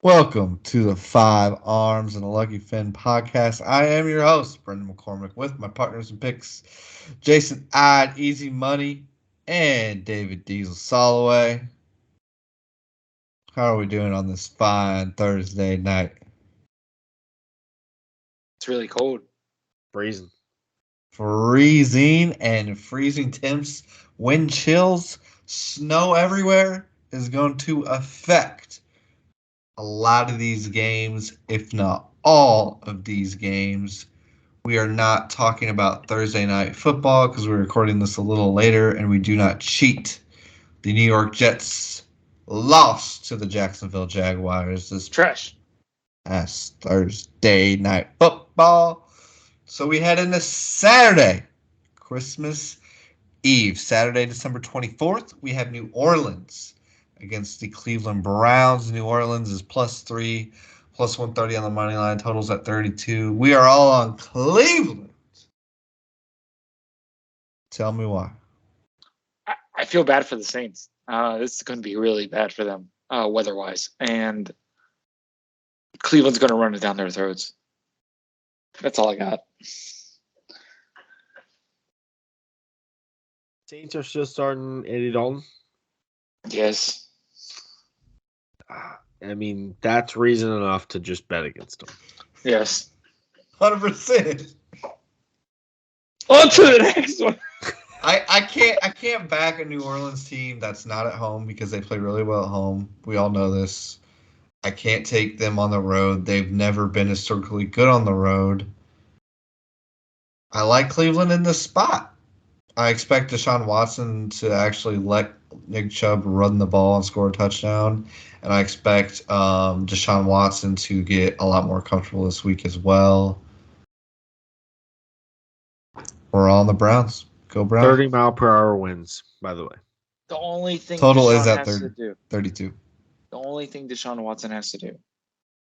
Welcome to the Five Arms and a Lucky Fin podcast. I am your host, Brendan McCormick, with my partners in picks, Jason Ide, Easy Money, and David Diesel Soloway. How are we doing on this fine Thursday night? It's really cold. Freezing. Freezing temps, wind chills, snow everywhere is going to affect a lot of these games, if not all of these games. We are not talking about Thursday night football because we're recording this a little later and we do not cheat. The New York Jets lost to the Jacksonville Jaguars this past Thursday night football. So we head into Saturday, Christmas Eve, Saturday, December 24th. We have New Orleans against the Cleveland Browns. New Orleans is +3, +130 on the money line. Totals at 32. We are all on Cleveland. Tell me why. I feel bad for the Saints. This is going to be really bad for them weather-wise. And Cleveland's going to run it down their throats. That's all I got. Saints are still starting Andy Dalton. Yes. I mean, that's reason enough to just bet against them. Yes. 100%. On to the next one. I can't back a New Orleans team that's not at home because they play really well at home. We all know this. I can't take them on the road. They've never been historically good on the road. I like Cleveland in this spot. I expect Deshaun Watson to actually let Nick Chubb run the ball and score a touchdown. And I expect Deshaun Watson to get a lot more comfortable this week as well. We're on the Browns. Go Browns. 30-mile-per-hour winds, by the way. The only thing Total Deshaun is at has to do, 32. the only thing Deshaun Watson has to do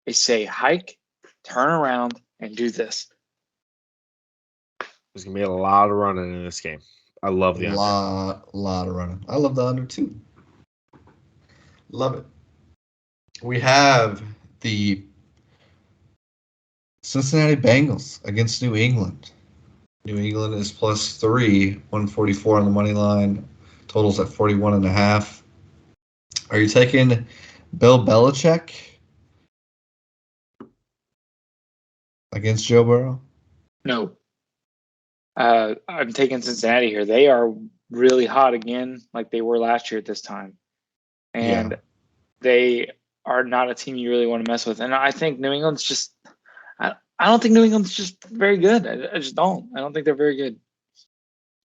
is say hike, turn around, and do this. There's going to be a lot of running in this game. I love the under. Lot of running. I love the under too. Love it. We have the Cincinnati Bengals against New England. New England is +3, 144 on the money line. Totals at 41.5. Are you taking Bill Belichick against Joe Burrow? No. I'm taking Cincinnati here. They are really hot again, like they were last year at this time. And they are not a team you really want to mess with. And I think New England's just I don't think New England's just very good. I just don't. I don't think they're very good.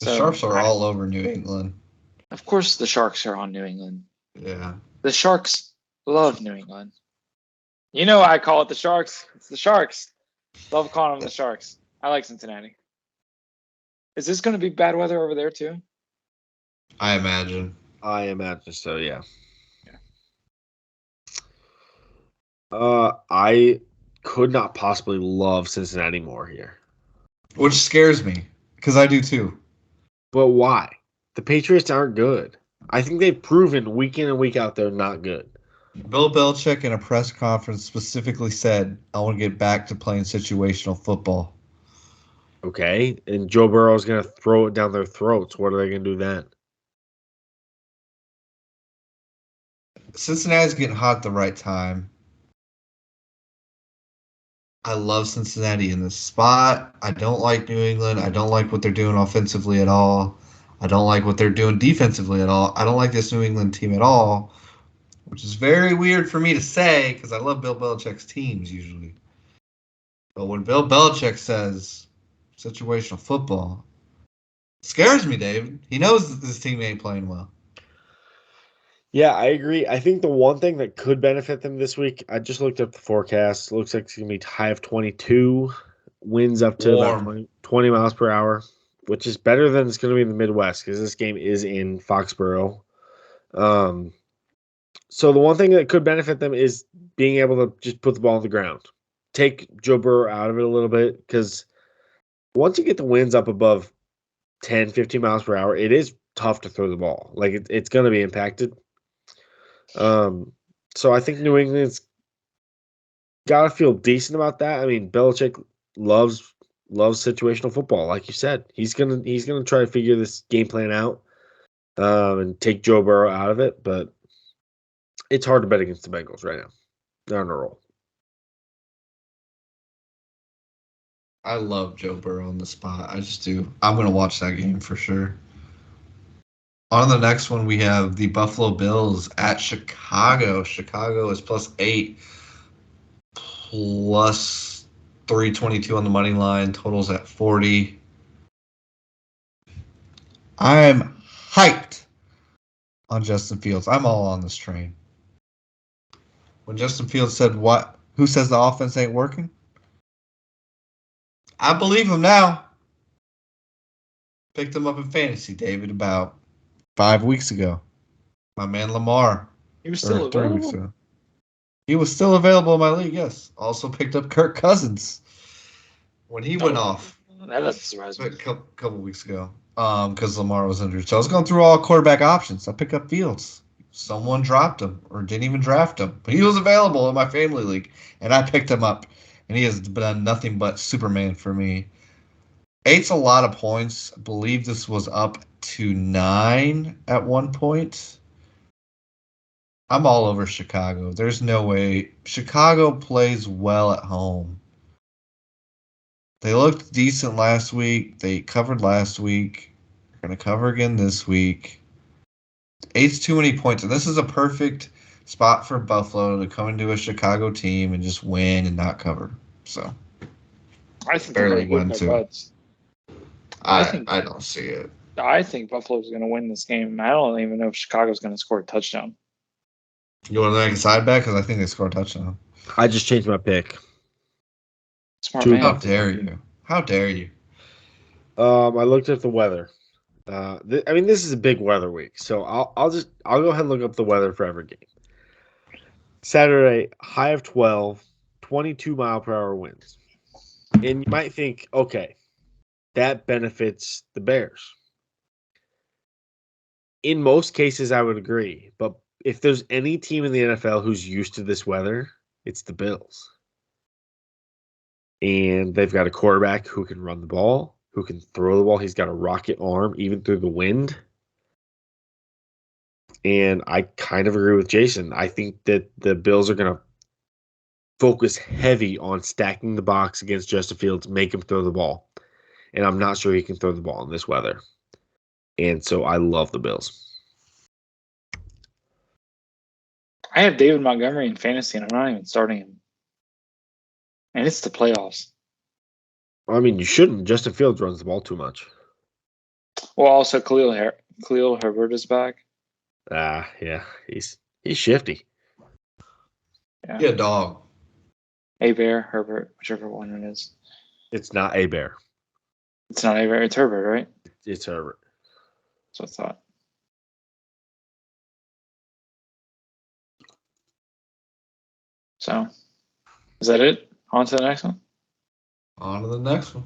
The Sharks are all over New England. Of course the Sharks are on New England. Yeah. The Sharks love New England. You know I call it the Sharks. It's the Sharks. Love calling them the Sharks. I like Cincinnati. Is this going to be bad weather over there too? I imagine so, yeah. I could not possibly love Cincinnati more here. Which scares me, because I do too. But why? The Patriots aren't good. I think they've proven week in and week out they're not good. Bill Belichick in a press conference specifically said, I want to get back to playing situational football. Okay, and Joe Burrow is going to throw it down their throats. What are they going to do then? Cincinnati's getting hot at the right time. I love Cincinnati in this spot. I don't like New England. I don't like what they're doing offensively at all. I don't like what they're doing defensively at all. I don't like this New England team at all, which is very weird for me to say because I love Bill Belichick's teams usually. But when Bill Belichick says situational football, it scares me, David. He knows that this team ain't playing well. Yeah, I agree. I think the one thing that could benefit them this week, I just looked up the forecast. Looks like it's going to be high of 22, winds up to about 20 miles per hour, which is better than it's going to be in the Midwest because this game is in Foxborough. So the one thing that could benefit them is being able to just put the ball on the ground. Take Joe Burrow out of it a little bit because once you get the winds up above 10, 15 miles per hour, it is tough to throw the ball. Like it's going to be impacted. So I think New England's gotta feel decent about that. I mean, Belichick loves situational football, like you said. He's gonna try to figure this game plan out, and take Joe Burrow out of it. But it's hard to bet against the Bengals right now. They're on a roll. I love Joe Burrow on the spot. I just do. I'm going to watch that game for sure. On the next one, we have the Buffalo Bills at Chicago. Chicago is +8, plus 322 on the money line. Totals at 40. I'm hyped on Justin Fields. I'm all on this train. When Justin Fields said, "What? Who says the offense ain't working?" I believe him now. Picked him up in fantasy, David, about 5 weeks ago. My man Lamar. He was still 3 weeks available. ago. He was still available in my league, yes. Also picked up Kirk Cousins when he went off. That doesn't surprise me. A couple weeks ago. Because Lamar was injured. So I was going through all quarterback options. I picked up Fields. Someone dropped him or didn't even draft him. But he was available in my family league. And I picked him up. And he has done nothing but Superman for me. 8's a lot of points. I believe this was up to 9 at one point. I'm all over Chicago. There's no way. Chicago plays well at home. They looked decent last week. They covered last week. They're going to cover again this week. 8's too many points. And this is a perfect spot for Buffalo to come into a Chicago team and just win and not cover. So I think they're going to win their butts. I don't see it. I think Buffalo's going to win this game. I don't even know if Chicago's going to score a touchdown. You want to make a side bet? Because I think they score a touchdown. I just changed my pick. Smart man. How dare you? How dare you? I looked at the weather. I mean, this is a big weather week, so I'll go ahead and look up the weather for every game. Saturday, high of 12, 22-mile-per-hour winds. And you might think, okay, that benefits the Bears. In most cases, I would agree. But if there's any team in the NFL who's used to this weather, it's the Bills. And they've got a quarterback who can run the ball, who can throw the ball. He's got a rocket arm, even through the wind. And I kind of agree with Jason. I think that the Bills are going to focus heavy on stacking the box against Justin Fields, make him throw the ball. And I'm not sure he can throw the ball in this weather. And so I love the Bills. I have David Montgomery in fantasy, and I'm not even starting him. And it's the playoffs. I mean, you shouldn't. Justin Fields runs the ball too much. Well, also Khalil Herbert is back. Yeah, he's shifty. Yeah, dog. Bear, Herbert, whichever one it is. It's not a Bear. It's not Bear. It's Herbert, right? It's Herbert. That's what I thought. So, is that it? On to the next one? On to the next one.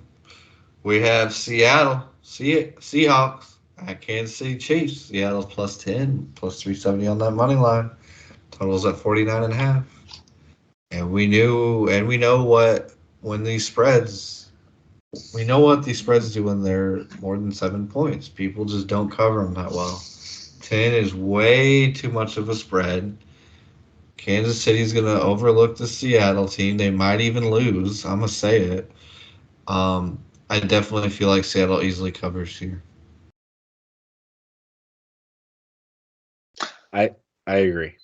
We have Seattle Seahawks at Kansas City Chiefs. Seattle's +10, +370 on that money line. Totals at 49.5. And we know what these spreads do when they're more than 7 points. People just don't cover them that well. 10 is way too much of a spread. Kansas City's going to overlook the Seattle team. They might even lose. I'm going to say it. I definitely feel like Seattle easily covers here. I agree.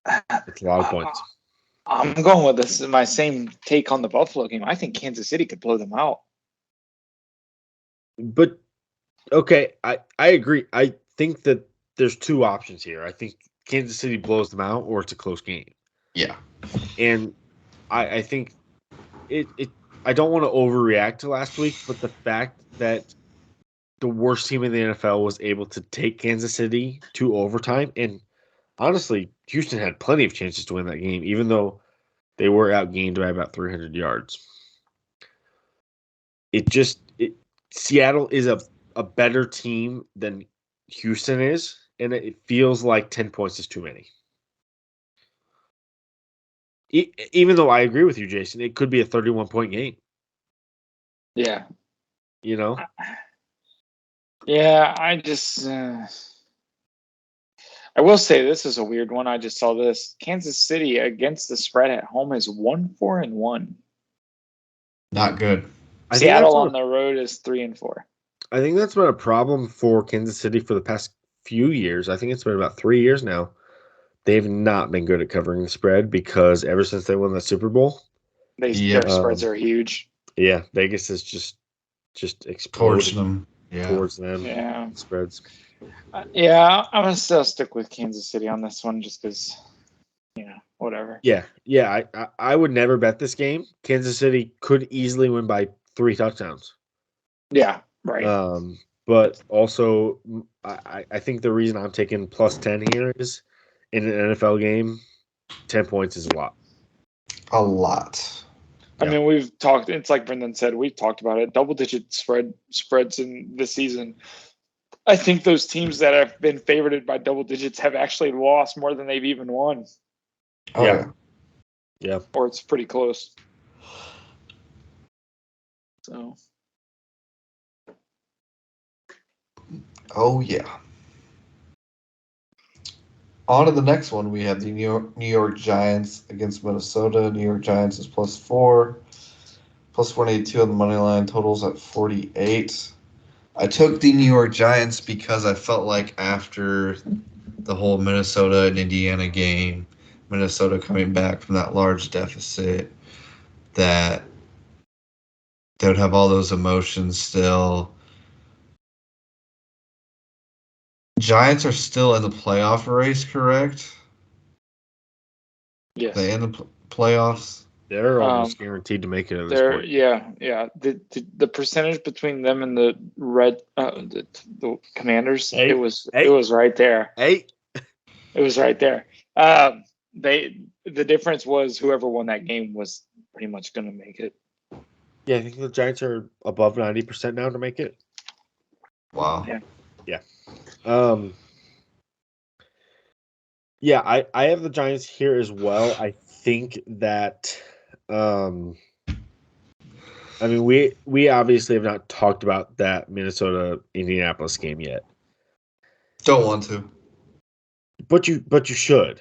It's a lot of points. I'm going with this. My same take on the Buffalo game. I think Kansas City could blow them out. But okay, I agree. I think that there's two options here. I think Kansas City blows them out, or it's a close game. Yeah, and I think it. I don't want to overreact to last week, but the fact that the worst team in the NFL was able to take Kansas City to overtime, and honestly, Houston had plenty of chances to win that game, even though they were outgained by about 300 yards. Seattle is a better team than Houston is, and it feels like 10 points is too many. Even though I agree with you, Jason, it could be a 31-point game. Yeah. You know? Yeah, I just I will say this is a weird one. I just saw this. Kansas City against the spread at home is 1-4-1. Not good. Seattle on the road is 3-4. I think that's been a problem for Kansas City for the past few years. I think it's been about 3 years now. They've not been good at covering the spread because ever since they won the Super Bowl, their spreads are huge. Yeah, Vegas has just exploded towards them. Yeah, spreads. Yeah, I'm gonna still stick with Kansas City on this one just because, whatever. Yeah. I would never bet this game. Kansas City could easily win by 3 touchdowns. Yeah, right. But also, I think the reason I'm taking plus 10 here is in an NFL game, 10 points is a lot. A lot. I mean, we've talked. It's like Brendan said. We've talked about it. Double-digit spreads in this season. I think those teams that have been favored by double digits have actually lost more than they've even won. Yeah. Or it's pretty close. So. Oh yeah. On to the next one. We have the New York Giants against Minnesota. New York Giants is +4, +182 on the money line. Totals at 48. I took the New York Giants because I felt like after the whole Minnesota and Indiana game, Minnesota coming back from that large deficit, that they would have all those emotions still. Giants are still in the playoff race, correct? Yes. They in the playoffs? They're almost guaranteed to make it at this point. Yeah. The percentage between them and the the Commanders, it was right there. It was right there. The difference was whoever won that game was pretty much going to make it. Yeah, I think the Giants are above 90% now to make it. Wow. Yeah. Yeah, I have the Giants here as well. I think that I mean we obviously have not talked about that Minnesota Indianapolis game yet. Don't want to. But you should.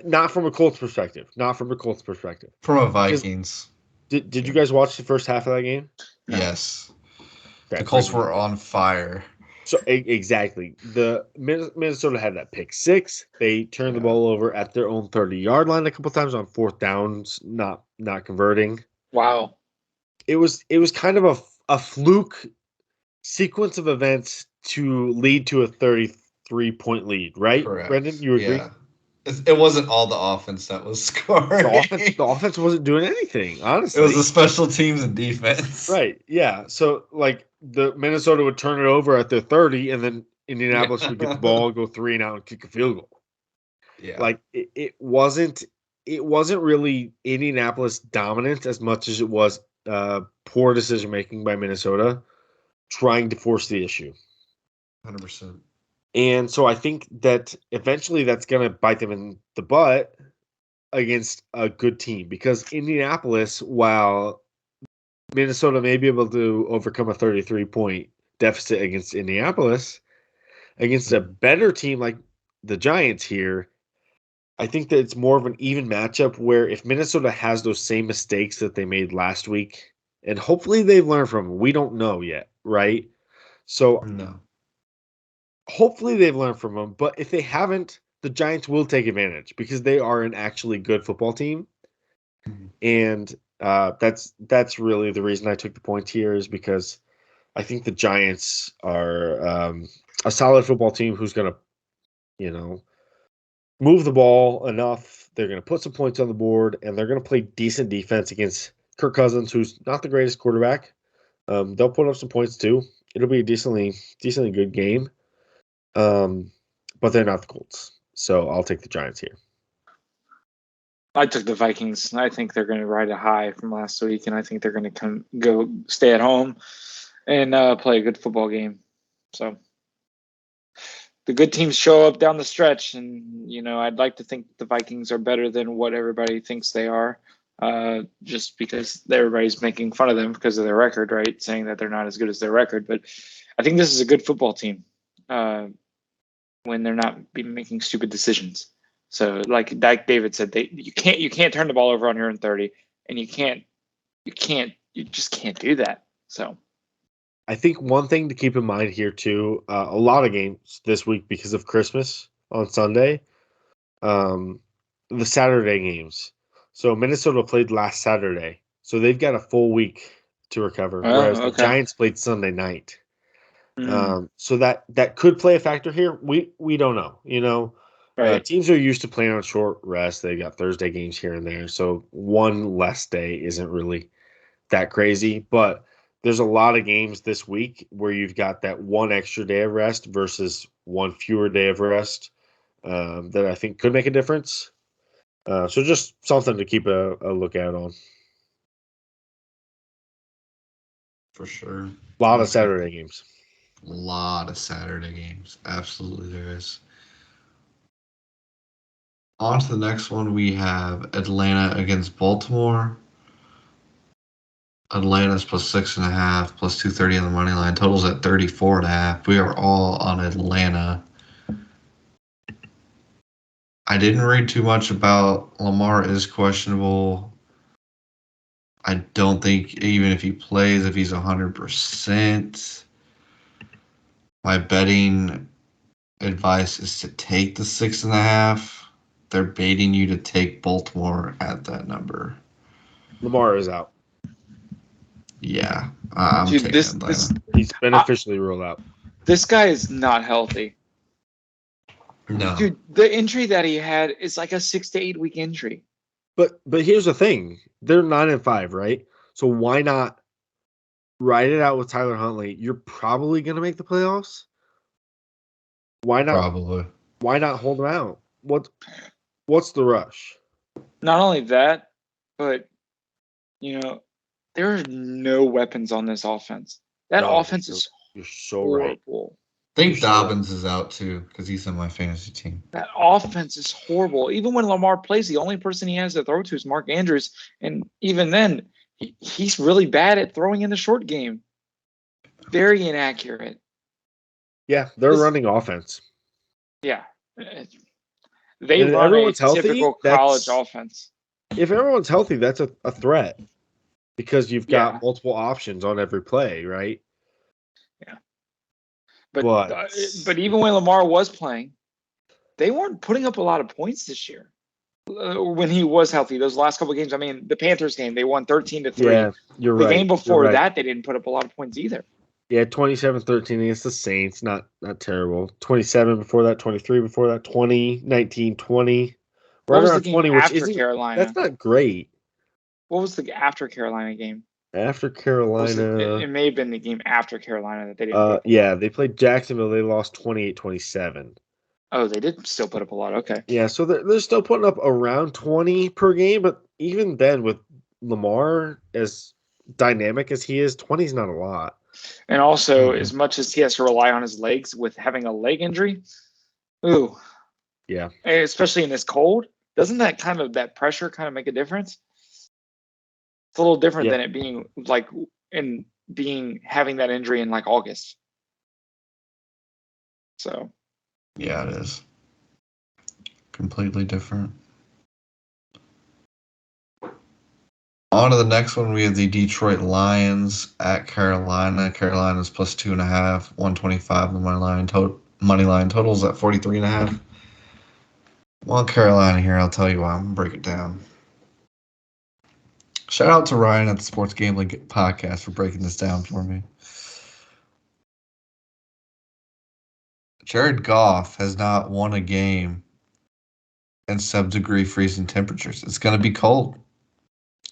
Not from a Colts perspective. From a Vikings. Did you guys watch the first half of that game? Yes. Okay, the Colts were on fire. So exactly, the Minnesota had that pick six. They turned the ball over at their own 30-yard line a couple times on fourth downs, not converting. Wow, it was kind of a fluke sequence of events to lead to a 33-point lead, right? Correct. Brendan, you agree? Yeah. It wasn't all the offense that was scoring. The offense wasn't doing anything, honestly. It was the special teams and defense. Right, yeah. So, the Minnesota would turn it over at their 30, and then Indianapolis would get the ball, go 3 and out, and kick a field goal. Yeah. It wasn't really Indianapolis dominant as much as it was poor decision-making by Minnesota trying to force the issue. 100%. And so I think that eventually that's going to bite them in the butt against a good team because Indianapolis, while Minnesota may be able to overcome a 33-point deficit against Indianapolis, against a better team like the Giants here, I think that it's more of an even matchup where if Minnesota has those same mistakes that they made last week, and hopefully they've learned from them, we don't know yet, right? So no. Hopefully they've learned from them, but if they haven't, the Giants will take advantage because they are an actually good football team. Mm-hmm. And that's really the reason I took the point here is because I think the Giants are a solid football team who's going to, move the ball enough. They're going to put some points on the board, and they're going to play decent defense against Kirk Cousins, who's not the greatest quarterback. They'll put up some points too. It'll be a decently good game. But they're not the Colts, so I'll take the Giants here. I took the Vikings. I think they're going to ride a high from last week, and I think they're going to go stay at home and play a good football game. So the good teams show up down the stretch, and I'd like to think the Vikings are better than what everybody thinks they are, just because everybody's making fun of them because of their record, right? Saying that they're not as good as their record, but I think this is a good football team when they're not making stupid decisions. So, like David said, you can't turn the ball over on your own 30, and you just can't do that. So. I think one thing to keep in mind here too, a lot of games this week because of Christmas on Sunday, the Saturday games. So Minnesota played last Saturday, so they've got a full week to recover, whereas the Giants played Sunday night. So that could play a factor here. We don't know. Right. Teams are used to playing on short rest. They got Thursday games here and there, so one less day isn't really that crazy, but there's a lot of games this week where you've got that one extra day of rest versus one fewer day of rest that I think could make a difference. So just something to keep a lookout on. For sure. A lot of Saturday games. A lot of Saturday games. Absolutely there is. On to the next one, we have Atlanta against Baltimore. Atlanta's plus 6.5, plus 230 on the money line. Total's at 34.5. We are all on Atlanta. I didn't read too much about Lamar is questionable. I don't think even if he plays, if he's 100%, my betting advice is to take the 6.5. They're baiting you to take Baltimore at that number. Lamar is out. Yeah, I'm taking Atlanta. He's been officially ruled out. This guy is not healthy. No. Dude, the injury that he had is like a 6 to 8 week injury. But here's the thing. They're 9-5, right? So why not ride it out with Tyler Huntley? You're probably going to make the playoffs. Why not? Probably. Why not hold him out? What's the rush? Not only that, but there are no weapons on this offense. That offense is you're so horrible. I think Dobbins is out too because he's on my fantasy team. That offense is horrible. Even when Lamar plays, the only person he has to throw to is Mark Andrews, and even then, he's really bad at throwing in the short game. Very inaccurate. Yeah, they're running offense. Yeah, they run a typical college offense. If everyone's healthy, that's a threat because you've got multiple options on every play, right? Yeah. But even when Lamar was playing, they weren't putting up a lot of points this year. When he was healthy, those last couple of games, I mean, the Panthers game, they won 13-3. Yeah, you're right. The game before that, they didn't put up a lot of points either. Yeah, 27-13 against the Saints, not terrible. 27 before that, 23 before that, 20, 19, 20. Right around 20, which isn't Carolina. That's not great. What was the after Carolina game? After Carolina, it may have been the game after Carolina that they didn't. Yeah, they played Jacksonville. They lost 28-27. Oh, they did still put up a lot. Okay. Yeah, so they're still putting up around 20 per game, but even then, with Lamar as dynamic as he is, 20 is not a lot. And also, as much as he has to rely on his legs with having a leg injury, yeah, especially in this cold, doesn't that pressure kind of make a difference? It's a little different than it being like having that injury in like August. So. Yeah, it is. Completely different. On to the next one, we have the Detroit Lions at Carolina. Carolina's plus 2.5, 125 on the money line. Totals at 43.5. Well, Carolina here, I'll tell you why. I'm going to break it down. Shout out to Ryan at the Sports Gambling Podcast for breaking this down for me. Jared Goff has not won a game in sub-degree freezing temperatures. It's going to be cold.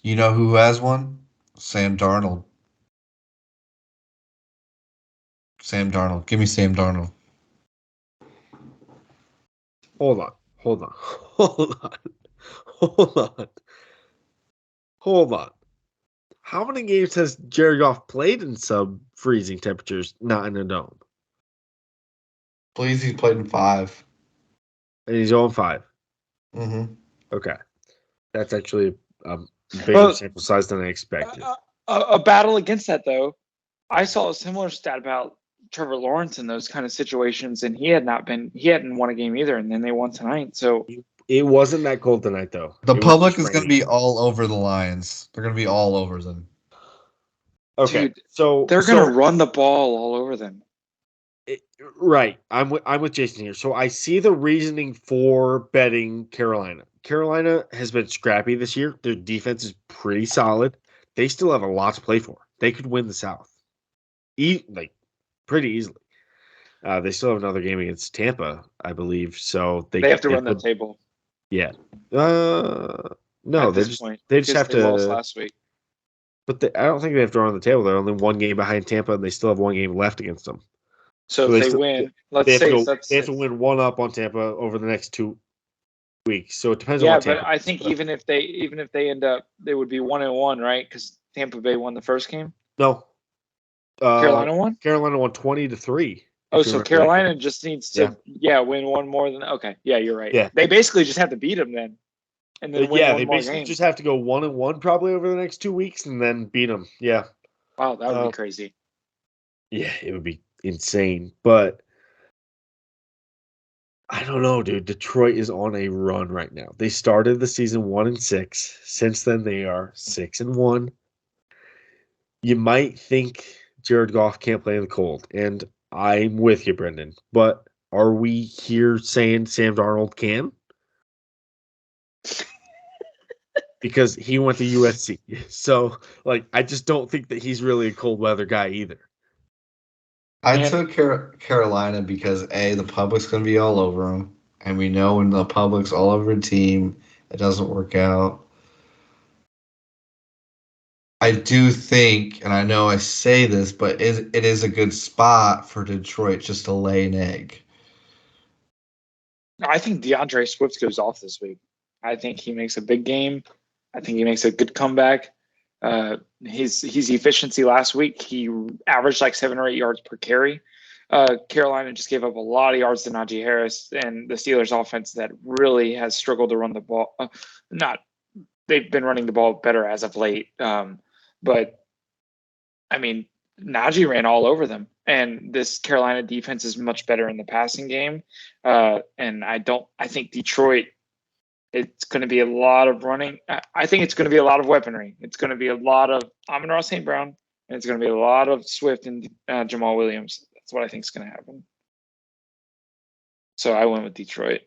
You know who has one? Sam Darnold. Sam Darnold. Give me Sam Darnold. Hold on. How many games has Jared Goff played in sub-freezing temperatures, not in a dome? Please, he's played in 5. And he's 0-5. Mm-hmm. Okay. That's actually a bigger sample size than I expected. A battle against that, though. I saw a similar stat about Trevor Lawrence in those kind of situations, and he hadn't won a game either, and then they won tonight. So it wasn't that cold tonight, though. The public is going to be all over the Lions. They're going to be all over them. Okay, dude, so they're going to run the ball all over them. Right, I'm with Jason here. So I see the reasoning for betting Carolina. Carolina has been scrappy this year. Their defense is pretty solid. They still have a lot to play for. They could win the South, pretty easily. They still have another game against Tampa, I believe. So they have to run the table. Yeah. No, they just have to. Lost last week. But I don't think they have to run the table. They're only one game behind Tampa, and they still have one game left against them. So if they win, let's say they have to win one up on Tampa over the next 2 weeks. So it depends on what Tampa. Yeah, but I think even if they end up, they would be 1-1, right? Because Tampa Bay won the first game. No. Carolina won. Carolina won 20-3. Oh, so Carolina just needs to win one more than Yeah, you're right. Yeah. They basically just have to beat them then, and then win one more game. Just have to go 1-1 probably over the next 2 weeks, and then beat them. Yeah. Wow, that would be crazy. Yeah, it would be insane, but I don't know, dude. Detroit is on a run right now. They started the season 1-6. Since then, they are 6-1. You might think Jared Goff can't play in the cold, and I'm with you, Brendan. But are we here saying Sam Darnold can? Because he went to USC. So, I just don't think that he's really a cold weather guy either. I took Carolina because, A, the public's going to be all over them. And we know when the public's all over a team, it doesn't work out. I do think, and I know I say this, but it is a good spot for Detroit just to lay an egg. I think DeAndre Swift goes off this week. I think he makes a big game. I think he makes a good comeback. His efficiency last week, he averaged 7 or 8 yards per carry. Carolina just gave up a lot of yards to Najee Harris, and the Steelers' offense that really has struggled to run the ball. They've been running the ball better as of late. But I mean, Najee ran all over them, and this Carolina defense is much better in the passing game. And I think Detroit, it's going to be a lot of running. I think it's going to be a lot of weaponry. It's going to be a lot of Amon-Ra St. Brown, and it's going to be a lot of Swift and Jamal Williams. That's what I think is going to happen. So I went with Detroit.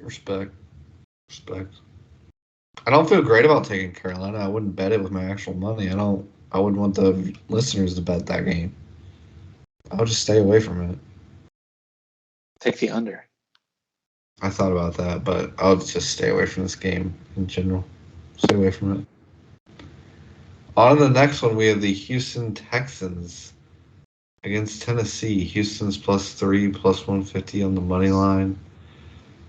Respect. I don't feel great about taking Carolina. I wouldn't bet it with my actual money. I wouldn't want the listeners to bet that game. I'll just stay away from it. Take the under. I thought about that, but I'll just stay away from this game in general. Stay away from it. On the next one, we have the Houston Texans against Tennessee. Houston's +3, +150 on the money line.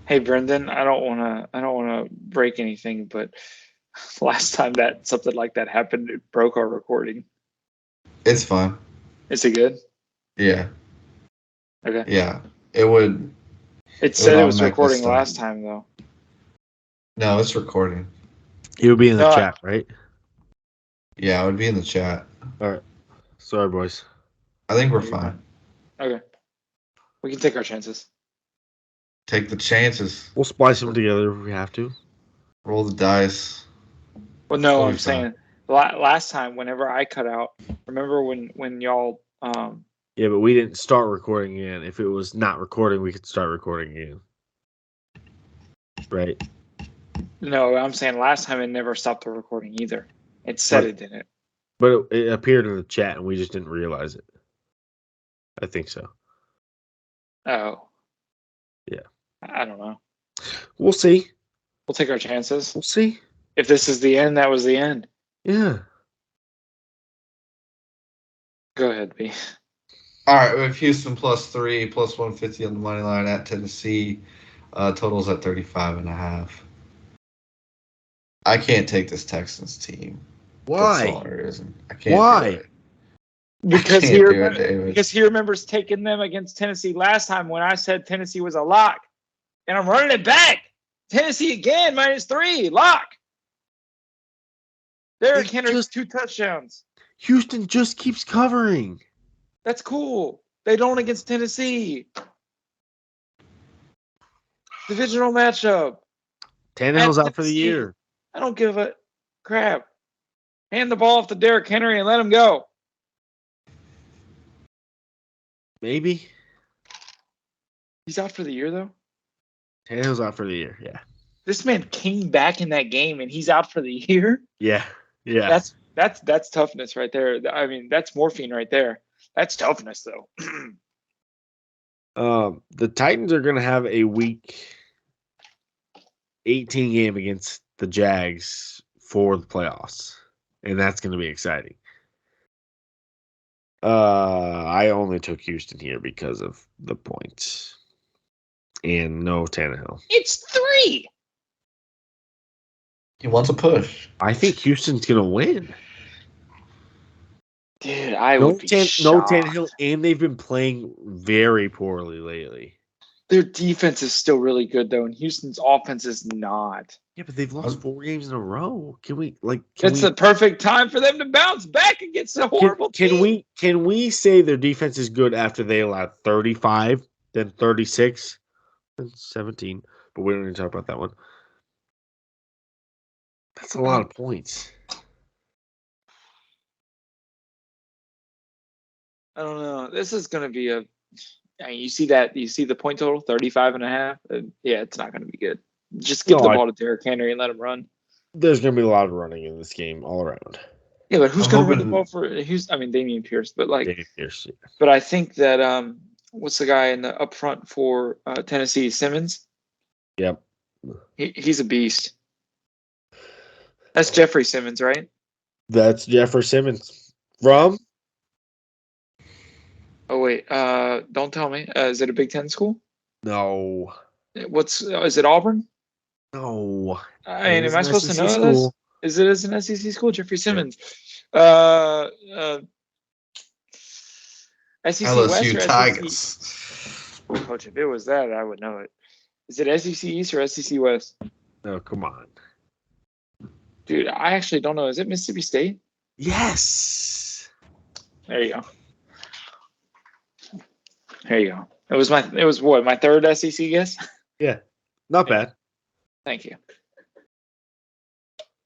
Hey, Brendan, I don't want to break anything, but last time that something like that happened, it broke our recording. It's fine. Is it good? Yeah. Okay. Yeah, it would. It said it was recording last time, though. No, it's recording. It would be in the chat, right? Yeah, it would be in the chat. All right. Sorry, boys. I think we're fine. Okay. We can take our chances. Take the chances. We'll splice them together if we have to. Roll the dice. Well, no, I'm saying last time, whenever I cut out, remember when y'all... Yeah, but we didn't start recording again. If it was not recording, we could start recording again. Right? No, I'm saying last time it never stopped the recording either. It said it didn't. But it appeared in the chat and we just didn't realize it. I think so. Oh. Yeah. I don't know. We'll see. We'll take our chances. We'll see. If this is the end, that was the end. Yeah. Go ahead, B. All right, we have Houston +3, +150 on the money line at Tennessee. Totals at 35.5. I can't take this Texans team. Why? I can't. Why? Because he remembers taking them against Tennessee last time when I said Tennessee was a lock. And I'm running it back. Tennessee again, -3, lock. Derrick Henry, 2 touchdowns. Houston just keeps covering. That's cool. They don't against Tennessee. Divisional matchup. Tannehill's out for the year. I don't give a crap. Hand the ball off to Derrick Henry and let him go. Maybe. He's out for the year, though? Tannehill's out for the year, yeah. This man came back in that game, and he's out for the year? Yeah, yeah. That's toughness right there. I mean, that's morphine right there. That's toughness, though. The Titans are going to have a week 18 game against the Jags for the playoffs, and that's going to be exciting. I only took Houston here because of the points and no Tannehill. It's 3. He wants a push. I think Houston's going to win. Dude, I would be shocked. No Tannehill, and they've been playing very poorly lately. Their defense is still really good, though, and Houston's offense is not. Yeah, but they've lost 4 games in a row. It's the perfect time for them to bounce back against a horrible team. Can we say their defense is good after they allowed 35, then 36, then 17? But we don't need to talk about that one. That's a lot of points. I don't know. This is going to be you see the point total, 35.5? Yeah, it's not going to be good. Just give the ball to Derrick Henry and let him run. There's going to be a lot of running in this game all around. Yeah, but who's going to run the ball for Dameon Pierce, but Dameon Pierce, yeah. But I think that what's the guy in the up front for Tennessee, Simmons? Yep. He's a beast. That's Jeffrey Simmons, right? That's Jeffrey Simmons. From? Oh wait, don't tell me. Is it a Big Ten school? No. Is it Auburn? No. I mean, am I supposed to know school. This? Is it as an SEC school? Jeffrey Simmons. LSU SEC LSU West or Tigers. SEC? Coach, if it was that, I would know it. Is it SEC East or SEC West? No, come on. Dude, I actually don't know. Is it Mississippi State? Yes. There you go. It was my third SEC guess? Yeah. Not bad. Thank you.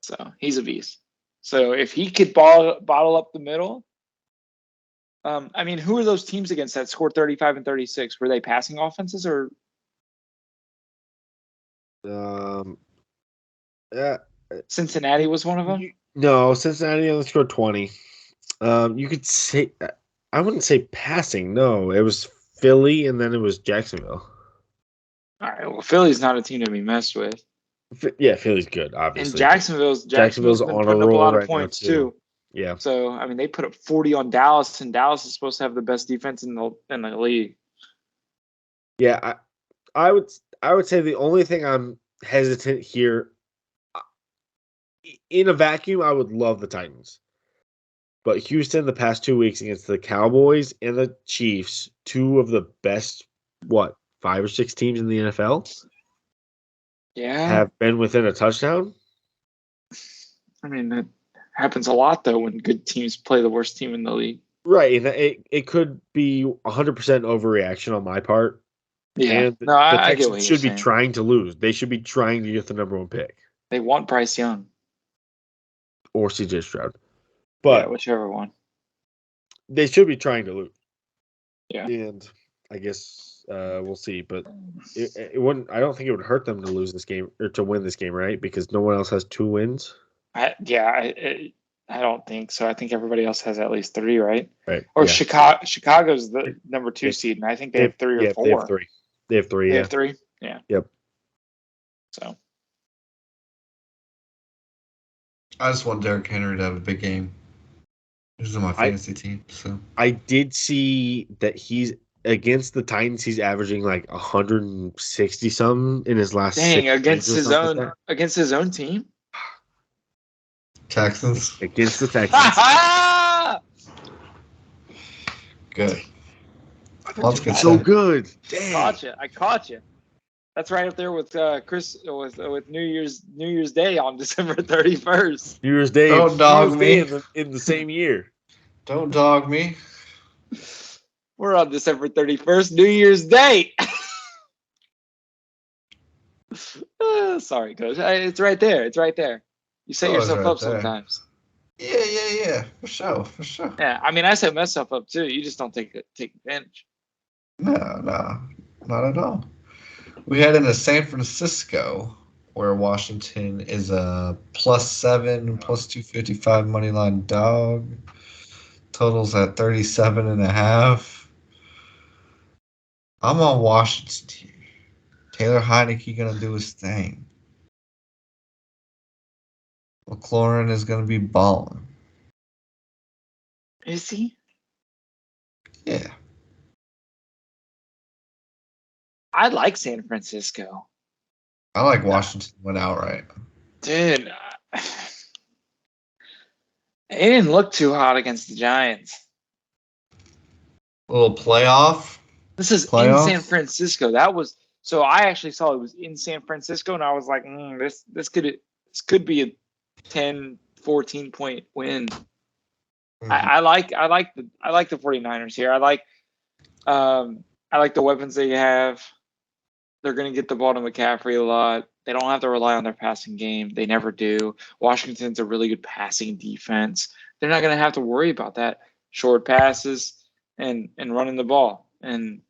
So he's a beast. So if he could bottle up the middle, I mean, who are those teams against that scored 35 and 36? Were they passing offenses or? Cincinnati was one of them? No, Cincinnati only scored 20. You could say, I wouldn't say passing. No, it was Philly and then it was Jacksonville. All right. Well, Philly's not a team to be messed with. Yeah, Philly's good, obviously. And Jacksonville's on putting a up a roll lot of right points now, too. Yeah. So I mean, they put up 40 on Dallas, and Dallas is supposed to have the best defense in the league. Yeah, I would say the only thing I'm hesitant here, in a vacuum, I would love the Titans. But Houston, the past 2 weeks against the Cowboys and the Chiefs, 2 of the best, 5 or 6 teams in the NFL? Yeah. Have been within a touchdown? I mean, that happens a lot, though, when good teams play the worst team in the league. Right. And it could be 100% overreaction on my part. Yeah. And no, I get what should you're be saying. trying to lose. They should be trying to get the number 1 pick. They want Bryce Young. Or CJ Stroud. But yeah, whichever one. They should be trying to lose. Yeah. And I guess we'll see. But it wouldn't. I don't think it would hurt them to lose this game or to win this game, right? Because no one else has 2 wins. I don't think so. I think everybody else has at least 3, right? Right. Or yeah. Chicago's the number 2 seed, and I think they have 3 or 4. They have 3. They have 3. They yeah. have 3. Yeah. Yep. So. I just want Derrick Henry to have a big game. This is my fantasy team. So I did see that he's against the Titans. He's averaging like 160 something in his last. Dang, against his own team. Texans against the Texans. Good. Well, that's good. So good. Damn. I caught you. That's right up there with with New Year's Day on December 31st. New Year's Day. Don't dog me. In the same year. Don't dog me. We're on December 31st, New Year's Day. Sorry, Coach. It's right there. It's right there. You set yourself up sometimes. Yeah. For sure. Yeah, I mean, I set myself up too. You just don't take advantage. No, not at all. We head into San Francisco, where Washington is a +7, +255 money line dog. Totals at 37.5. I'm on Washington here. Taylor Heineke gonna do his thing. McLaurin is gonna be balling. Is he? Yeah. I like San Francisco. I like Washington went outright. Dude, it didn't look too hot against the Giants. A little playoff. This is in San Francisco. So I actually saw it was in San Francisco, and I was like, this could be a 10, 14 point win. Mm-hmm. I like the 49ers here. I like the weapons they have. They're going to get the ball to McCaffrey a lot. They don't have to rely on their passing game. They never do. Washington's a really good passing defense. They're not going to have to worry about that. Short passes and running the ball. And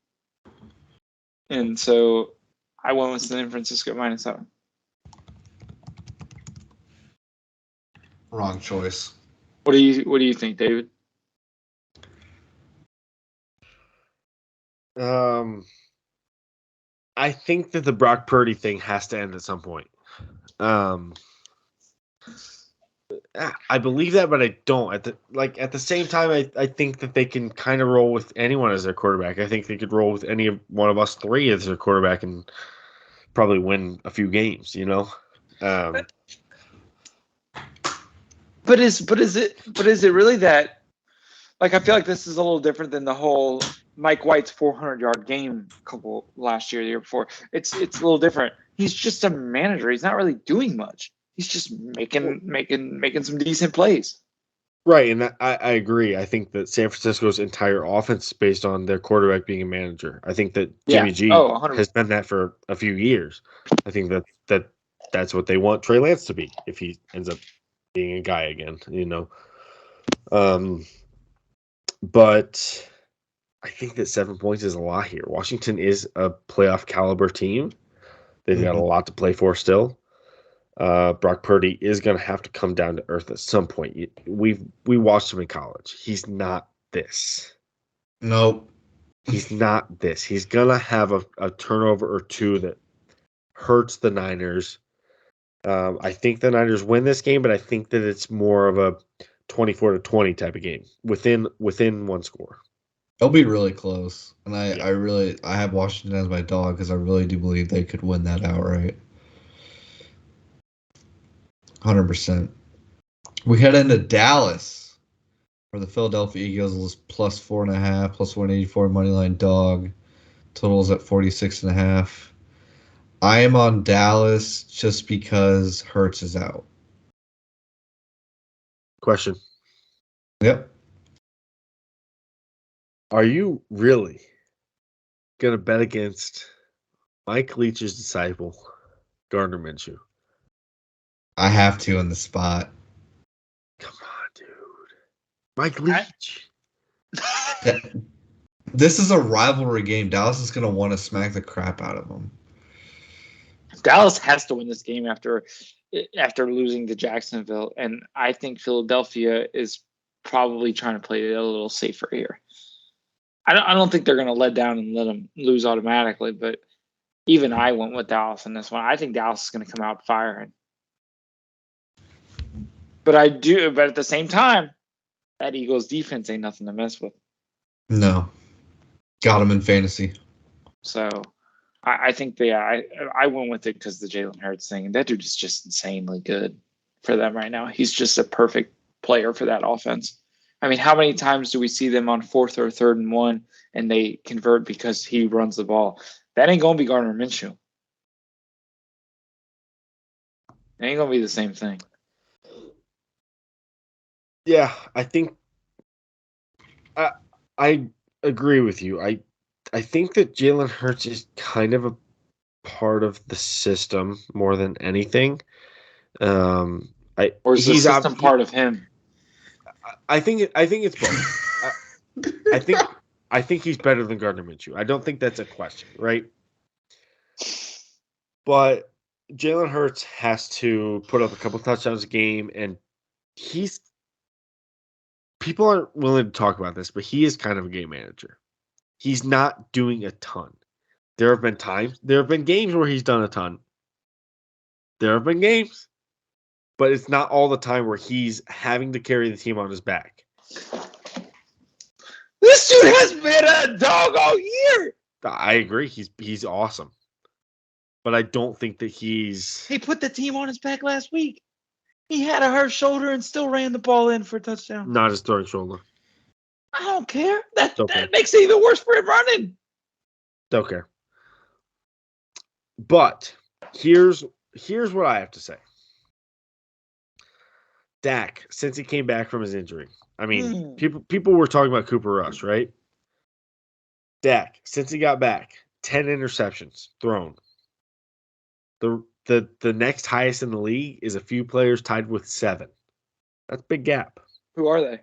so I went with San Francisco -7. Wrong choice. What do you think, David? I think that the Brock Purdy thing has to end at some point. I believe that, but I don't. At the same time, I think that they can kind of roll with anyone as their quarterback. I think they could roll with any one of us three as their quarterback and probably win a few games. You know. But is it really that? Like, I feel like this is a little different than the whole Mike White's 400-yard game couple last year, the year before. It's a little different. He's just a manager. He's not really doing much. He's just making some decent plays. Right, and I agree. I think that San Francisco's entire offense is based on their quarterback being a manager. I think that Jimmy G has been that for a few years. I think that's what they want Trey Lance to be if he ends up being a guy again, you know. But I think that 7 points is a lot here. Washington is a playoff caliber team. They've got a lot to play for still. Brock Purdy is going to have to come down to earth at some point. We watched him in college. He's not this. Nope. He's not this. He's going to have a turnover or two that hurts the Niners. I think the Niners win this game, but I think that it's more of a 24-20 type of game within one score. It'll be really close, and I have Washington as my dog because I really do believe they could win that outright. 100%. We head into Dallas, where the Philadelphia Eagles is +4.5, +184 moneyline dog. Totals at 46.5. I am on Dallas just because Hurts is out. Question. Yep. Are you really going to bet against Mike Leach's disciple, Gardner Minshew? I have to in the spot. Come on, dude. Mike Leach. This is a rivalry game. Dallas is going to want to smack the crap out of them. Dallas has to win this game after losing to Jacksonville, and I think Philadelphia is probably trying to play it a little safer here. I don't think they're going to let down and let them lose automatically, but even I went with Dallas in this one. I think Dallas is going to come out firing. But at the same time, that Eagles defense ain't nothing to mess with. No. Got him in fantasy. So I think I went with it because the Jalen Hurts thing. That dude is just insanely good for them right now. He's just a perfect player for that offense. I mean, how many times do we see them on 4th or 3rd and 1 and they convert because he runs the ball? That ain't going to be Gardner Minshew. It ain't going to be the same thing. Yeah, I think I agree with you. I think that Jalen Hurts is kind of a part of the system more than anything. Or is the system part of him? I think it's both. I think he's better than Gardner Minshew. I don't think that's a question, right? But Jalen Hurts has to put up a couple touchdowns a game, and people aren't willing to talk about this, but he is kind of a game manager. He's not doing a ton. There have been games where he's done a ton. There have been games, but it's not all the time where he's having to carry the team on his back. This dude has been a dog all year. I agree. He's awesome. But I don't think that he put the team on his back last week. He had a hurt shoulder and still ran the ball in for a touchdown. Not his throwing shoulder. I don't care. That makes it even worse for him running. Don't care. But here's what I have to say. Dak, since he came back from his injury, I mean, people were talking about Cooper Rush, right? Dak, since he got back, 10 interceptions thrown. The next highest in the league is a few players tied with 7. That's a big gap. Who are they?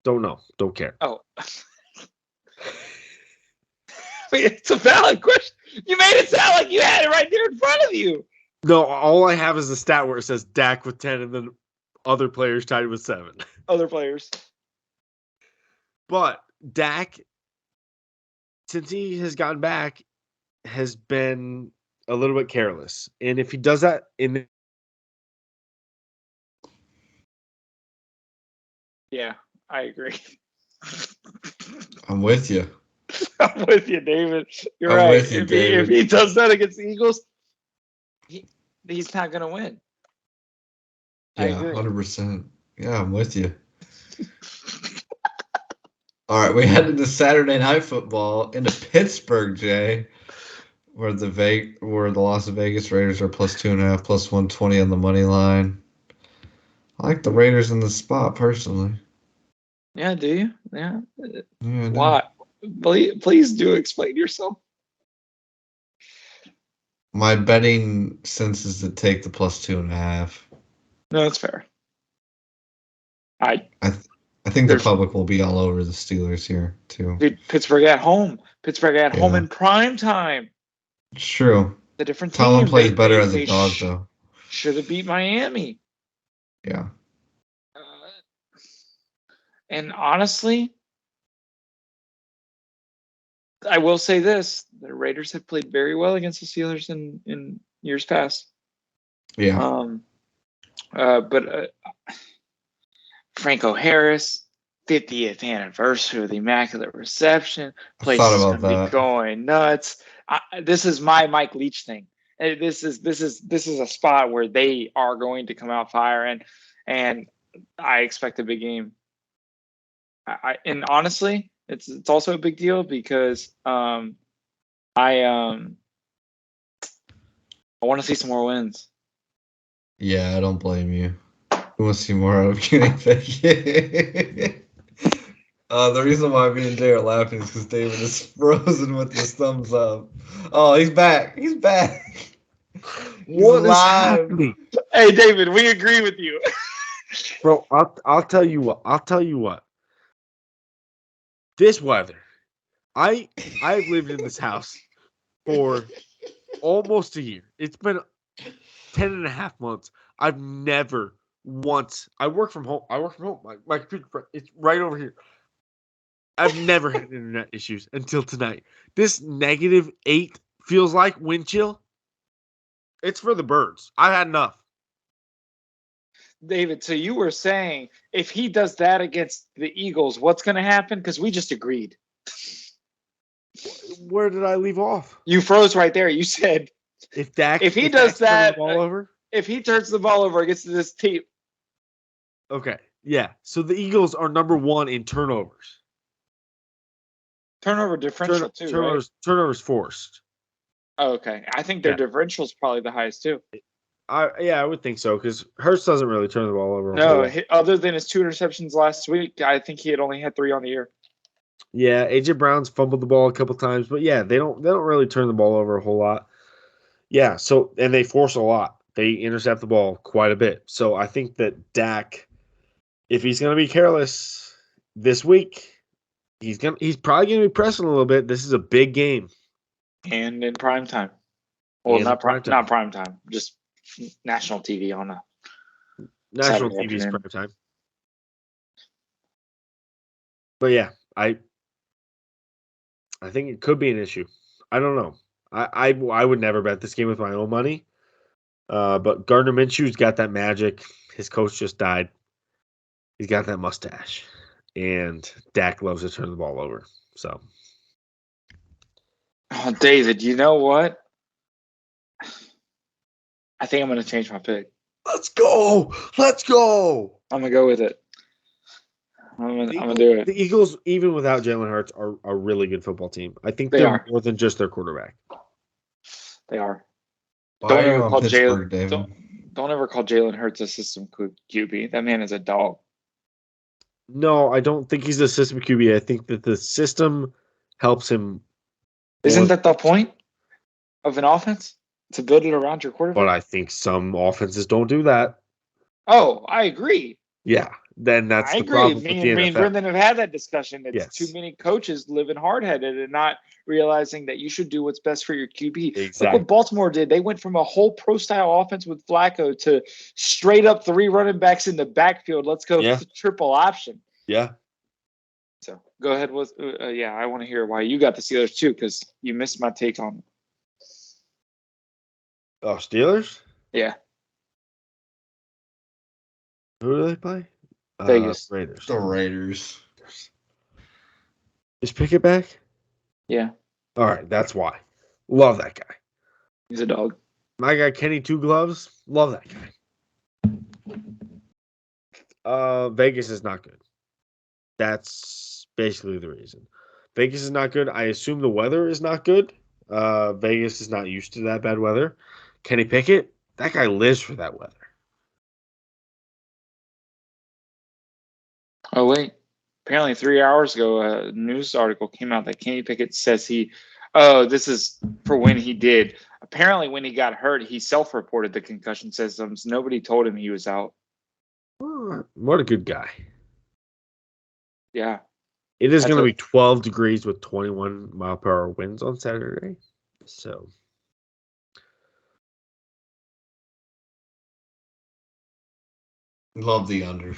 Don't know. Don't care. Oh. I mean, it's a valid question. You made it sound like you had it right there in front of you. No, all I have is a stat where it says Dak with 10 and then other players tied with 7. Other players. But Dak, since he has gotten back, has been a little bit careless. And if he does that Yeah, I agree. I'm with you. I'm with you, David. You're right. If he does that against the Eagles, he's not going to win. Yeah, 100%. Yeah, I'm with you. All right, we head into Saturday Night Football into Pittsburgh, Jay, where the Las Vegas Raiders are +2.5, +120 on the money line. I like the Raiders in the spot personally. Yeah, do you? Yeah. Why? Please do explain yourself. My betting sense is to take the +2.5. No, that's fair. I think the public will be all over the Steelers here too. Dude, Pittsburgh at home. Home in prime time. It's true. The different team. Tomlin plays better as a dog, though. Should have beat Miami. Yeah. And honestly, I will say this: the Raiders have played very well against the Steelers in years past. Yeah. But Franco Harris, 50th anniversary of the Immaculate Reception. Place is going to be going nuts. This is my Mike Leach thing. This is a spot where they are going to come out firing, and I expect a big game. And honestly, it's also a big deal because I want to see some more wins. Yeah, I don't blame you. We want to see more out of Kenny Pickett. The reason why me and Jay are laughing is because David is frozen with his thumbs up. Oh, he's back. He's back. What is happening? Hey, David, we agree with you. Bro, I'll tell you what. This weather. I've lived in this house for almost a year. It's been 10.5 months. I've never once. I work from home. My computer, it's right over here. I've never had internet issues until tonight. This -8 feels like wind chill. It's for the birds. I've had enough. David, so you were saying if he does that against the Eagles, what's going to happen? Because we just agreed. Where did I leave off? You froze right there. You said if he does that, if he turns the ball over against this team, Okay. Yeah. So the Eagles are number 1 in turnovers. Turnover differential too, right? Turnovers forced. Oh, okay. I think their differential is probably the highest too. I would think so because Hurts doesn't really turn the ball over. No, other than his 2 interceptions last week, I think he only had 3 on the year. Yeah, AJ Brown's fumbled the ball a couple times, but yeah, they don't really turn the ball over a whole lot. Yeah, so and they force a lot. They intercept the ball quite a bit. So I think that Dak, if he's going to be careless this week, he's probably going to be pressing a little bit. This is a big game, and in prime time. Well, not prime time, just national TV on a national TV's prime time. But yeah, I think it could be an issue. I don't know. I would never bet this game with my own money. But Gardner Minshew's got that magic. His coach just died. He's got that mustache. And Dak loves to turn the ball over. So. Oh, David, you know what? I think I'm going to change my pick. Let's go. Let's go. I'm going to go with it. I'm going to do it. The Eagles, even without Jalen Hurts, are a really good football team. I think they're more than just their quarterback. They are. Don't ever call Jalen. Don't ever call Jalen Hurts a system QB. That man is a dog. No, I don't think he's a system QB. I think that the system helps him. Isn't that the point of an offense? To build it around your quarterback? But I think some offenses don't do that. Oh, I agree. Yeah, then that's the problem. Me and Brendan have had that discussion. It's too many coaches living hard-headed and not realizing that you should do what's best for your QB. Exactly. Look what Baltimore did. They went from a whole pro-style offense with Flacco to straight up 3 running backs in the backfield. Let's go triple option. Yeah. So go ahead with I want to hear why you got the Steelers too, because you missed my take on it. Oh, Steelers? Yeah. Who do they play? Vegas. Raiders. The Raiders. Is Pickett back? Yeah. All right, that's why. Love that guy. He's a dog. My guy Kenny Two Gloves. Love that guy. Vegas is not good. That's basically the reason. Vegas is not good. I assume the weather is not good. Vegas is not used to that bad weather. Kenny Pickett, that guy lives for that weather. Oh, wait. Apparently 3 hours ago, a news article came out that Kenny Pickett says this is for when he did. Apparently when he got hurt, he self-reported the concussion symptoms. Nobody told him he was out. What a good guy. Yeah. It is going to be 12 degrees with 21 mile per hour winds on Saturday. So. Love the under.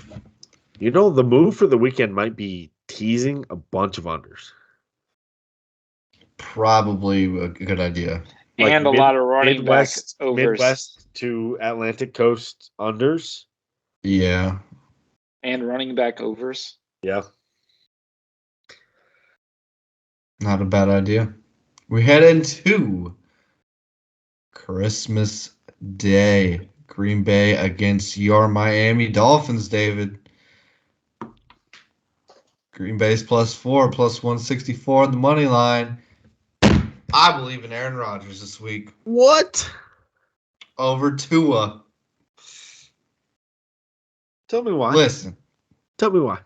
You know, the move for the weekend might be teasing a bunch of unders. Probably a good idea. And a lot of running back overs. Midwest to Atlantic Coast unders. Yeah. And running back overs. Yeah. Not a bad idea. We head into Christmas Day. Green Bay against your Miami Dolphins, David. Green Bay's +4, +164 on the money line. I believe in Aaron Rodgers this week. What? Over Tua. Tell me why. Listen. Tell me why.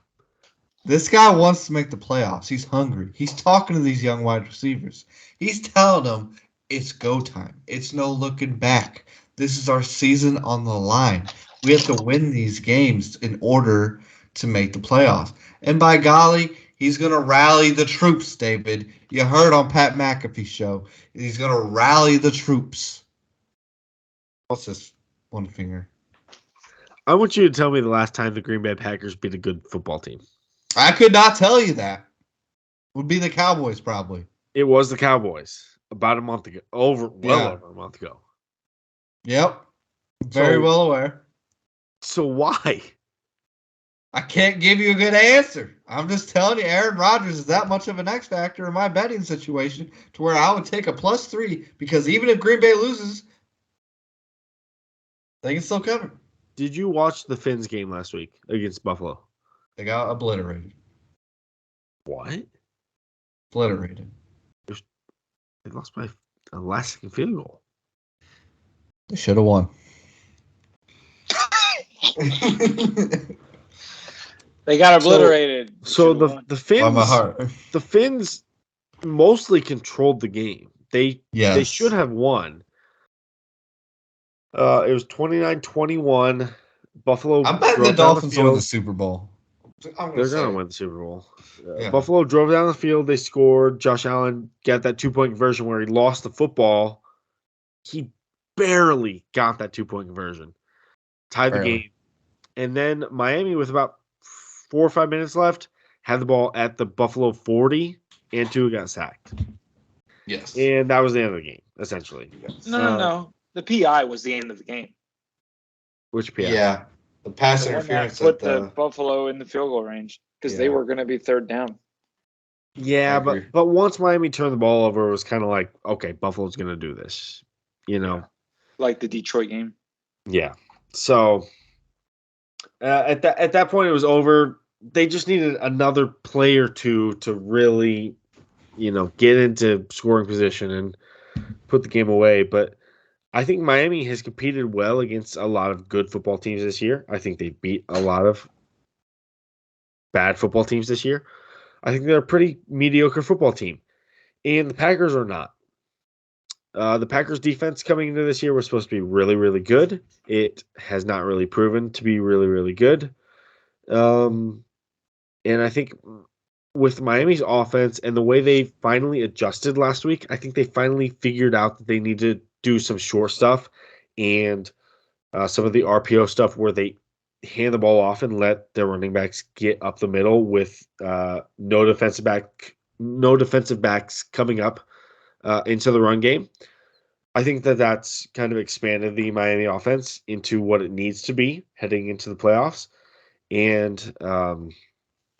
This guy wants to make the playoffs. He's hungry. He's talking to these young wide receivers. He's telling them it's go time. It's no looking back. This is our season on the line. We have to win these games in order to make the playoffs. And by golly, he's going to rally the troops, David. You heard on Pat McAfee's show. He's going to rally the troops. What's this? One finger. I want you to tell me the last time the Green Bay Packers beat a good football team. I could not tell you that. Would be the Cowboys, probably. It was the Cowboys about a month ago. Over a month ago. Yep. Very well aware. So why? I can't give you a good answer. I'm just telling you, Aaron Rodgers is that much of an X factor in my betting situation to where I would take a +3 because even if Green Bay loses, they can still cover. Did you watch the Finns game last week against Buffalo? They got obliterated. What? Obliterated. They lost by a last-second field goal. They should have won. They got obliterated. So the Finns mostly controlled the game. They should have won. It was 29-21. Buffalo. I'm betting the Dolphins win the Super Bowl. They're going to win the Super Bowl. Buffalo drove down the field. They scored. Josh Allen got that 2-point conversion where he lost the football. He barely got that 2-point conversion. Tied the game. And then Miami, with about 4 or 5 minutes left, had the ball at the Buffalo 40, and Tua got sacked. Yes. And that was the end of the game, essentially. No. The PI was the end of the game. Which PI? Yeah. The pass interference put the Buffalo in the field goal range because they were going to be third down. Yeah, but once Miami turned the ball over, it was kind of like, okay, Buffalo's going to do this, like the Detroit game. Yeah. So at that point, it was over. They just needed another play or two to really, get into scoring position and put the game away. But I think Miami has competed well against a lot of good football teams this year. I think they beat a lot of bad football teams this year. I think they're a pretty mediocre football team. And the Packers are not. The Packers defense coming into this year was supposed to be really, really good. It has not really proven to be really, really good. And I think with Miami's offense and the way they finally adjusted last week, I think they finally figured out that they need to do some short stuff and some of the RPO stuff where they hand the ball off and let their running backs get up the middle with no defensive backs coming up into the run game. I think that's kind of expanded the Miami offense into what it needs to be heading into the playoffs. And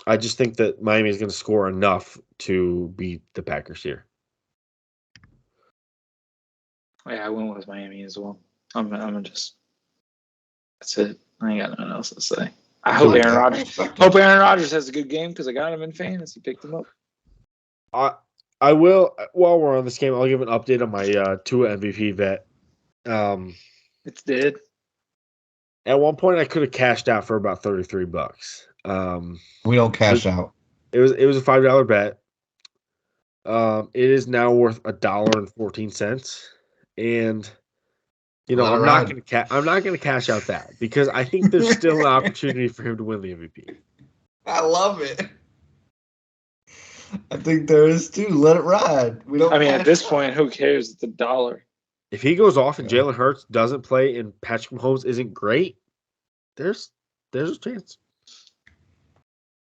I just think that Miami is going to score enough to beat the Packers here. Yeah, I went with Miami as well. I'm just. That's it. I ain't got nothing else to say. I hope Aaron Rodgers has a good game because I got him in fantasy. Picked him up. I will, while we're on this game, I'll give an update on my Tua MVP bet. It's dead. At one point, I could have cashed out for about $33. We don't cash out. It was a $5 bet. It is now worth $1.14, and I'm not going to cash out that because I think there's still an opportunity for him to win the MVP. I love it. I think there is too. Let it ride. At this point, who cares? It's $1. If he goes off and Jalen Hurts doesn't play and Patrick Mahomes isn't great, there's a chance.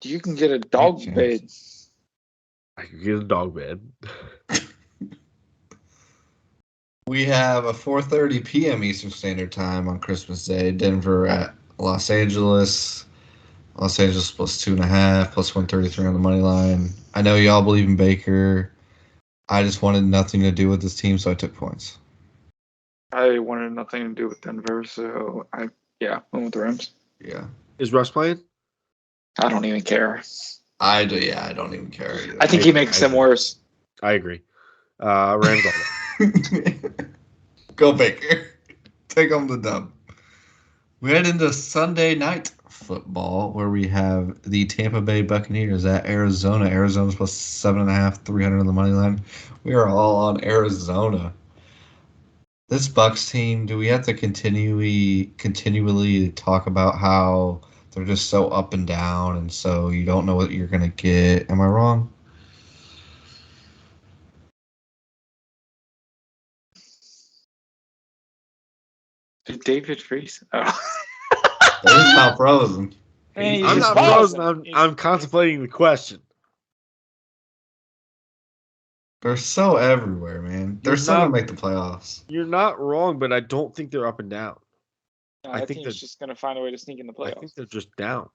You can get a dog bed. I can get a dog bed. We have a 4:30 p.m. Eastern Standard Time on Christmas Day. Denver at Los Angeles. Los Angeles plus 2.5, plus 133 on the money line. I know y'all believe in Baker. I just wanted nothing to do with this team, so I took points. I wanted nothing to do with Denver, so I went with the Rams. Yeah. Is Russ playing? I don't even care. I do. Yeah, I don't even care either. I think he makes them worse. I agree. Rams all day. Go Baker. Take home the dub. We head into Sunday night football where we have the Tampa Bay Buccaneers at Arizona. Arizona's plus 7.5, 300 on the money line. We are all on Arizona. This Bucs team, do we have to continually talk about how they're just so up and down and so you don't know what you're going to get? Am I wrong? Did David freeze? Oh. He's not frozen. Hey, I'm not frozen. I'm contemplating the question. They're so everywhere, man. They're still going to make the playoffs. You're not wrong, but I don't think they're up and down. No, I think they're just going to find a way to sneak in the playoffs. I think they're just down.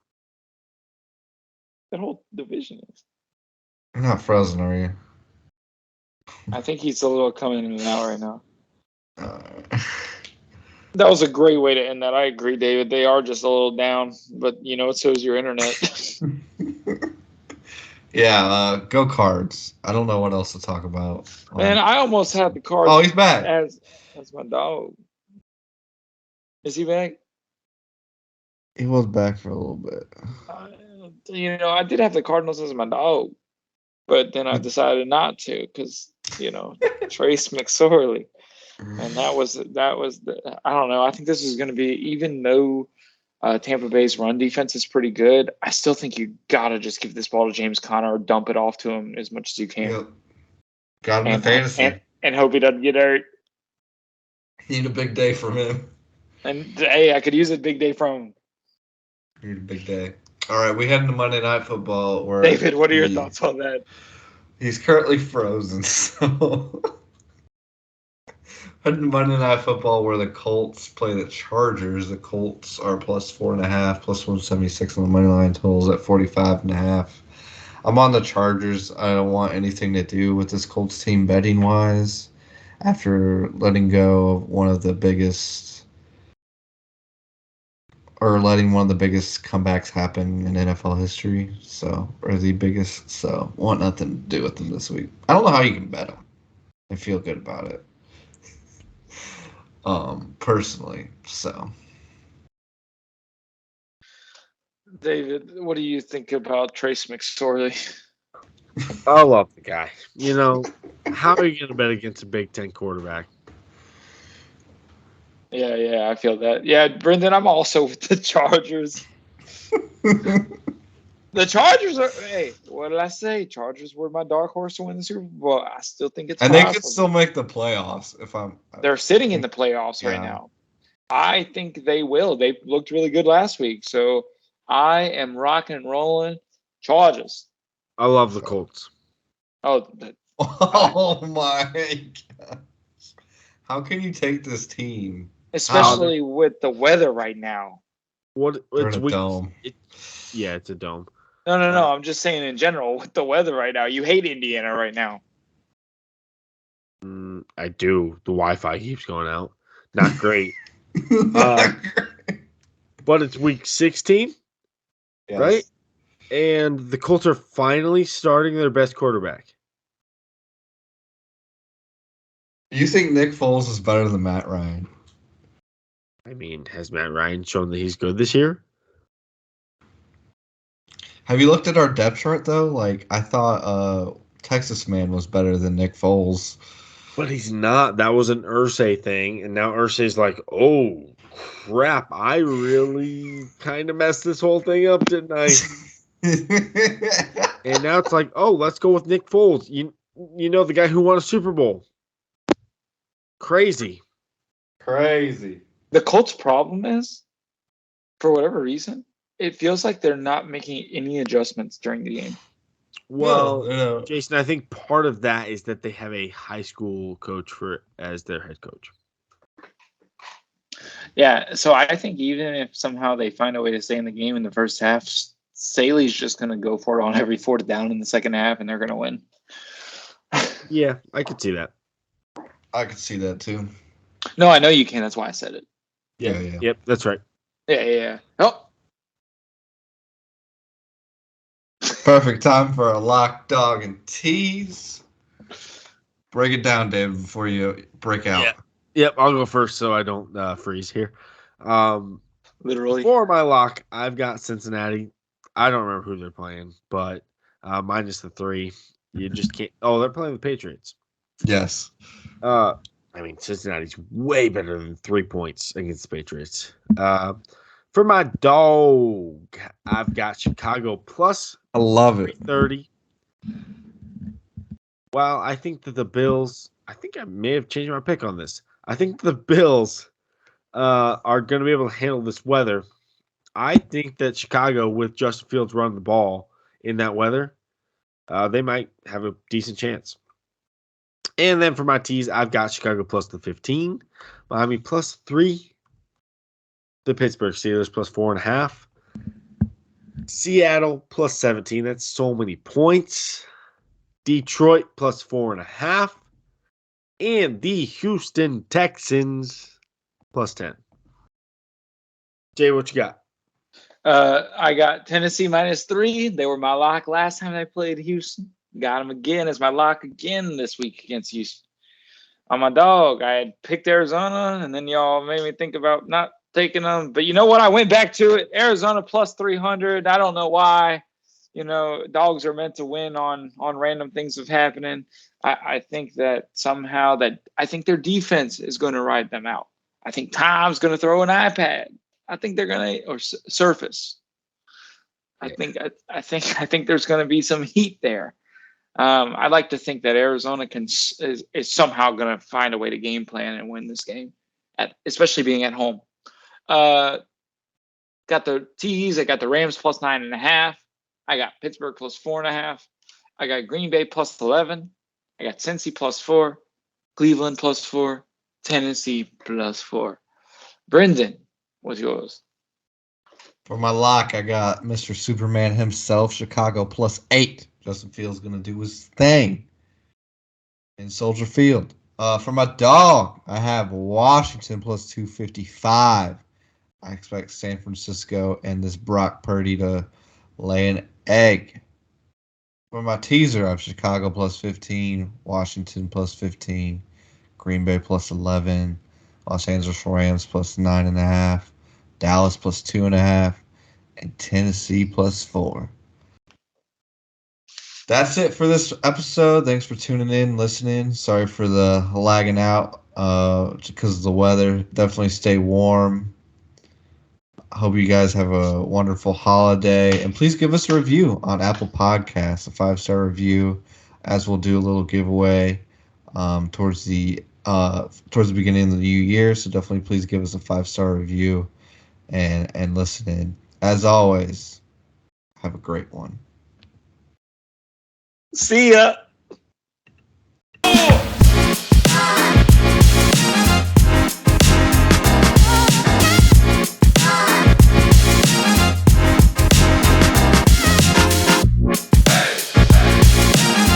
That whole division is. You're not frozen, are you? I think he's a little coming in and out right now. That was a great way to end that. I agree, David. They are just a little down, but so is your internet. Yeah, go Cards. I don't know what else to talk about. Man, I almost had the Cards. Oh, he's back. As my dog. Is he back? He was back for a little bit. I did have the Cardinals as my dog, but then I decided not to because Trace McSorley, and that was the. I don't know. I think this is going to be, even though Tampa Bay's run defense is pretty good, I still think you gotta just give this ball to James Conner or dump it off to him as much as you can. Yep. Got him in fantasy. And hope he doesn't get hurt. Need a big day from him. And hey, I could use a big day from him. Need a big day. All right, we head into Monday Night Football. Where David, what are your thoughts on that? He's currently frozen, so heading to Monday Night Football where the Colts play the Chargers. The Colts are plus 4.5, plus 176 on the money line. Totals at 45.5. I'm on the Chargers. I don't want anything to do with this Colts team betting wise. After letting go of one of the biggest comebacks happen in NFL history, or the biggest, so want nothing to do with them this week. I don't know how you can bet them and feel good about it, personally. So, David, what do you think about Trace McSorley? I love the guy. How are you going to bet against a Big Ten quarterback? Yeah, I feel that. Yeah, Brendan, I'm also with the Chargers. The Chargers are. Hey, what did I say? Chargers were my dark horse to win the Super Bowl. I still think it's possible. And they could still make the playoffs They're sitting in the playoffs right now. I think they will. They looked really good last week, so I am rocking and rolling. Chargers. I love the Colts. Oh my gosh. How can you take this team? Especially with the weather right now. It's a dome. It's a dome. No. I'm just saying in general, with the weather right now. You hate Indiana right now. I do. The Wi-Fi keeps going out. Not great. But it's week 16, yes. Right? And the Colts are finally starting their best quarterback. You think Nick Foles is better than Matt Ryan? I mean, has Matt Ryan shown that he's good this year? Have you looked at our depth chart, though? I thought Texas Man was better than Nick Foles. But he's not. That was an Irsay thing, and now Irsay's like, oh, crap, I really kind of messed this whole thing up, didn't I? And now it's like, oh, let's go with Nick Foles. You know, the guy who won a Super Bowl. Crazy. The Colts' problem is, for whatever reason, it feels like they're not making any adjustments during the game. Well, Jason, I think part of that is that they have a high school coach as their head coach. Yeah, so I think even if somehow they find a way to stay in the game in the first half, Saley's just going to go for it on every fourth down in the second half, and they're going to win. Yeah, I could see that. I could see that, too. No, I know you can. That's why I said it. Yeah. Yep, that's right. Yeah. Oh. Perfect time for a lock, dog, and tease. Break it down, David, before you break out. Yeah. Yep, I'll go first so I don't freeze here. Literally. For my lock, I've got Cincinnati. I don't remember who they're playing, but minus the 3. You just can't. Oh, they're playing the Patriots. Yes. I mean, Cincinnati's way better than 3 points against the Patriots. For my dog, I've got Chicago plus. I love it. 330. Well, I think that the Bills. I think I may have changed my pick on this. I think the Bills are going to be able to handle this weather. I think that Chicago, with Justin Fields running the ball in that weather, they might have a decent chance. And then for my teas, I've got Chicago plus the 15, Miami plus 3, the Pittsburgh Steelers plus 4.5, Seattle plus 17. That's so many points. Detroit plus 4.5, and the Houston Texans plus 10. Jay, what you got? I got Tennessee -3. They were my lock last time they played Houston. Got them again as my lock again this week against Houston. On my dog, I had picked Arizona, and then y'all made me think about not taking them. But you know what? I went back to it. Arizona +300. I don't know why. Dogs are meant to win on random things of happening. I think that somehow I think their defense is going to ride them out. I think Tom's going to throw an iPad. I think they're going to, or Surface. I think there's going to be some heat there. I'd like to think that Arizona is somehow going to find a way to game plan and win this game, especially being at home. Got the tees. I got the Rams +9.5. I got Pittsburgh +4.5. I got Green Bay +11. I got Cincy +4. Cleveland +4. Tennessee +4. Brendan, what's yours? For my lock, I got Mr. Superman himself, Chicago +8. Justin Fields going to do his thing in Soldier Field. For my dog, I have Washington +255. I expect San Francisco and this Brock Purdy to lay an egg. For my teaser, I have Chicago +15, Washington +15, Green Bay +11, Los Angeles Rams +9.5, Dallas +2.5, and Tennessee +4. That's it for this episode. Thanks for tuning in, listening. Sorry for the lagging out because of the weather. Definitely stay warm. I hope you guys have a wonderful holiday. And please give us a review on Apple Podcasts, a 5-star review, as we'll do a little giveaway towards the beginning of the new year. So definitely please give us a 5-star review and listen in. As always, have a great one. See ya.